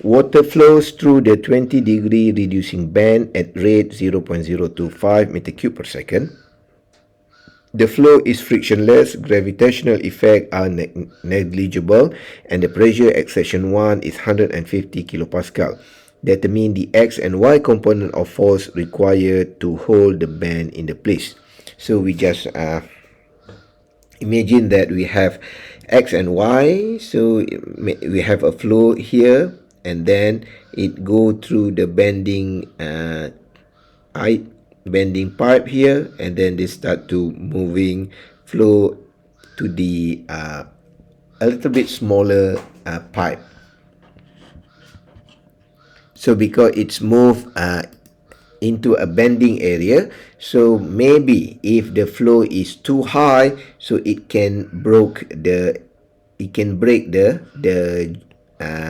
Water flows through the 20-degree reducing band at rate 0.025 meter cube per second. The flow is frictionless, gravitational effects are negligible, and the pressure at section 1 is 150 kilopascal. Determine the x and y component of force required to hold the band in the place. So we just imagine that we have x and y. So we have a flow here, and then it go through the bending bending pipe here, and then they start to moving flow to the a little bit smaller pipe. So because it's moved into a bending area, so maybe if the flow is too high, so it can break the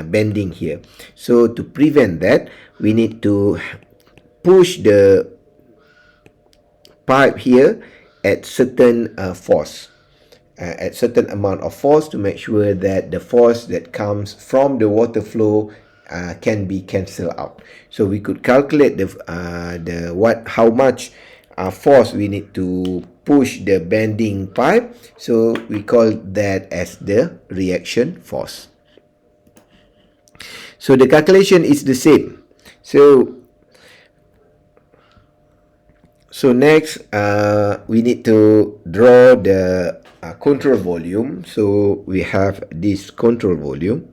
bending here. So to prevent that, we need to push the pipe here at certain force, at certain amount of force, to make sure that the force that comes from the water flow can be cancelled out. So we could calculate how much force we need to push the bending pipe. So we call that as the reaction force. So the calculation is the same. So next we need to draw the control volume. So we have this control volume.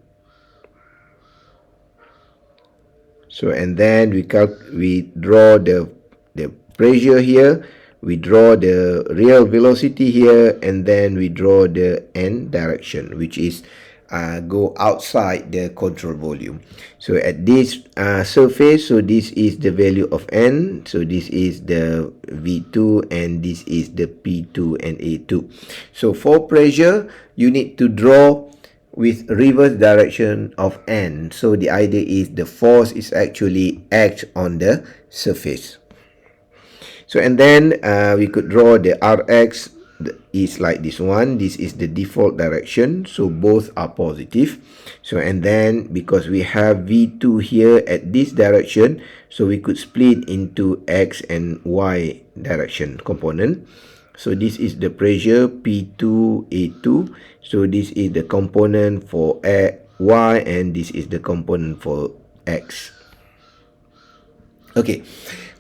So and then we draw the pressure here, we draw the real velocity here, and then we draw the n direction, which is go outside the control volume. So at this surface, so this is the value of n, so this is the V2, and this is the P2 and A2. So for pressure, you need to draw with reverse direction of n. So the idea is the force is actually act on the surface. So and then we could draw the Rx is like this one. This is the default direction, so both are positive. So and then because we have V2 here at this direction, so we could split into x and y direction component. So this is the pressure P2 A2. So this is the component for y, and this is the component for x. Okay,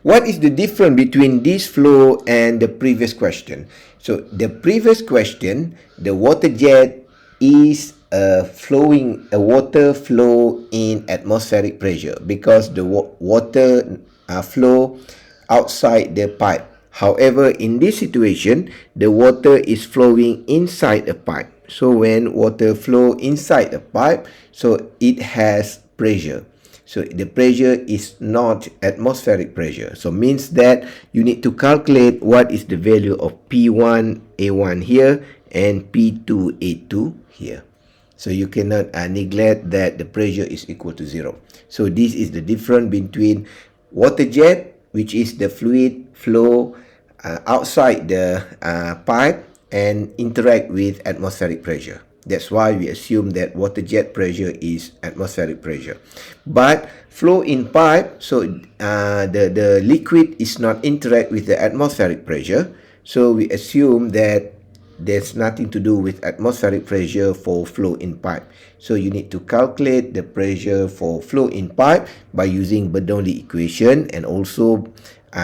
what is the difference between this flow and the previous question? So the previous question, the water jet is a water flow in atmospheric pressure, because the water flow outside the pipe. However, in this situation, the water is flowing inside a pipe. So when water flow inside a pipe, so it has pressure. So the pressure is not atmospheric pressure. So means that you need to calculate what is the value of P1 A1 here and P2 A2 here. So you cannot neglect that the pressure is equal to 0. So this is the difference between water jet, which is the fluid flow outside the pipe and interact with atmospheric pressure. That's why we assume that water jet pressure is atmospheric pressure. But flow in pipe, so the liquid is not interact with the atmospheric pressure. So we assume that there's nothing to do with atmospheric pressure for flow in pipe. So you need to calculate the pressure for flow in pipe by using Bernoulli equation, and also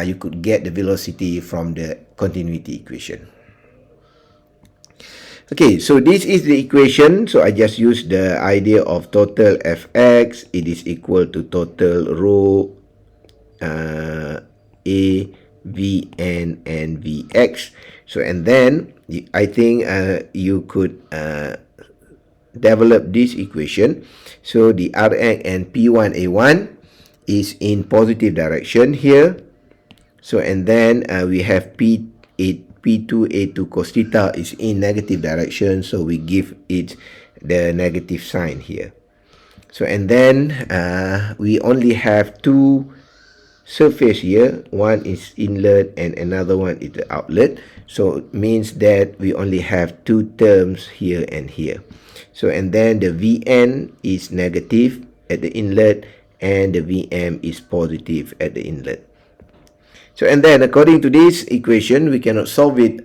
you could get the velocity from the continuity equation. Okay, so this is the equation. So I just use the idea of total Fx. It is equal to total rho A, Vn, and Vx. So and then I think you could develop this equation. So the Rx and P1 A1 is in positive direction here. So and then we have P2 A2 cos theta is in negative direction, so we give it the negative sign here. So and then we only have two surface here. One is inlet and another one is the outlet. So it means that we only have two terms here and here. So and then the Vn is negative, at the inlet, and the Vm is positive at the inlet. So, and then according to this equation, we cannot solve it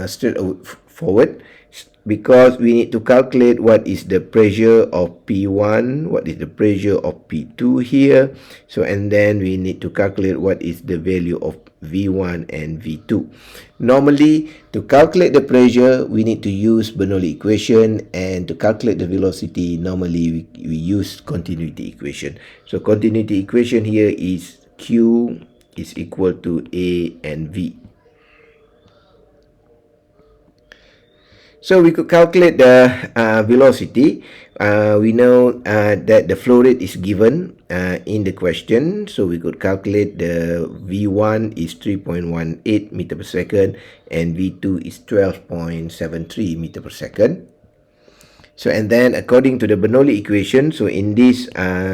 straight forward, because we need to calculate what is the pressure of P1, what is the pressure of P2 here. So, and then we need to calculate what is the value of V1 and V2. Normally, to calculate the pressure, we need to use Bernoulli equation, and to calculate the velocity, normally we use continuity equation. So, continuity equation here is Q is equal to A and V. So we could calculate the velocity. We know that the flow rate is given in the question. So we could calculate the V1 is 3.18 meter per second and V2 is 12.73 meter per second. So, and then according to the Bernoulli equation, so in this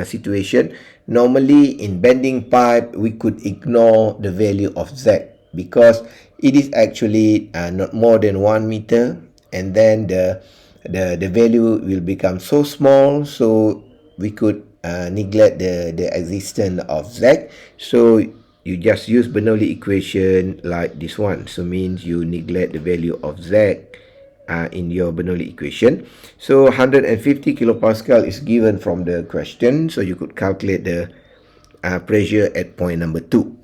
situation, normally in bending pipe, we could ignore the value of Z, because it is actually not more than 1 meter, and then the value will become so small, so we could neglect the existence of Z. So you just use Bernoulli equation like this one. So means you neglect the value of Z in your Bernoulli equation. So 150 kilopascal is given from the question, so you could calculate the pressure at point number 2.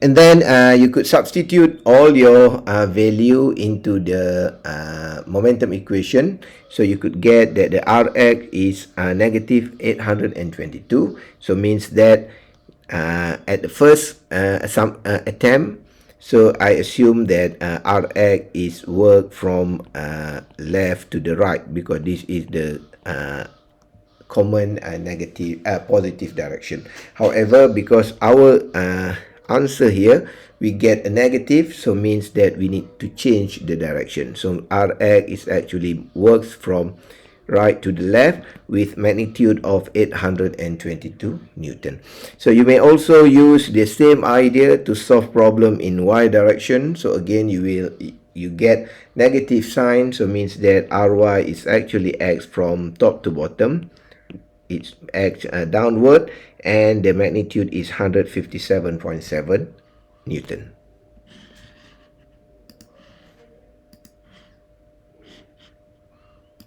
And then you could substitute all your value into the momentum equation. So you could get that the Rx is negative 822. So means that at the first attempt, so I assume that Rx is work from left to the right, because this is the common positive direction. However, because our answer here, we get a negative, so means that we need to change the direction. So Rx is actually works from right to the left with magnitude of 822 Newton. So you may also use the same idea to solve problem in y direction. So again, you get negative sign, so means that Ry is actually x from top to bottom. It's x downward, and the magnitude is 157.7 Newton.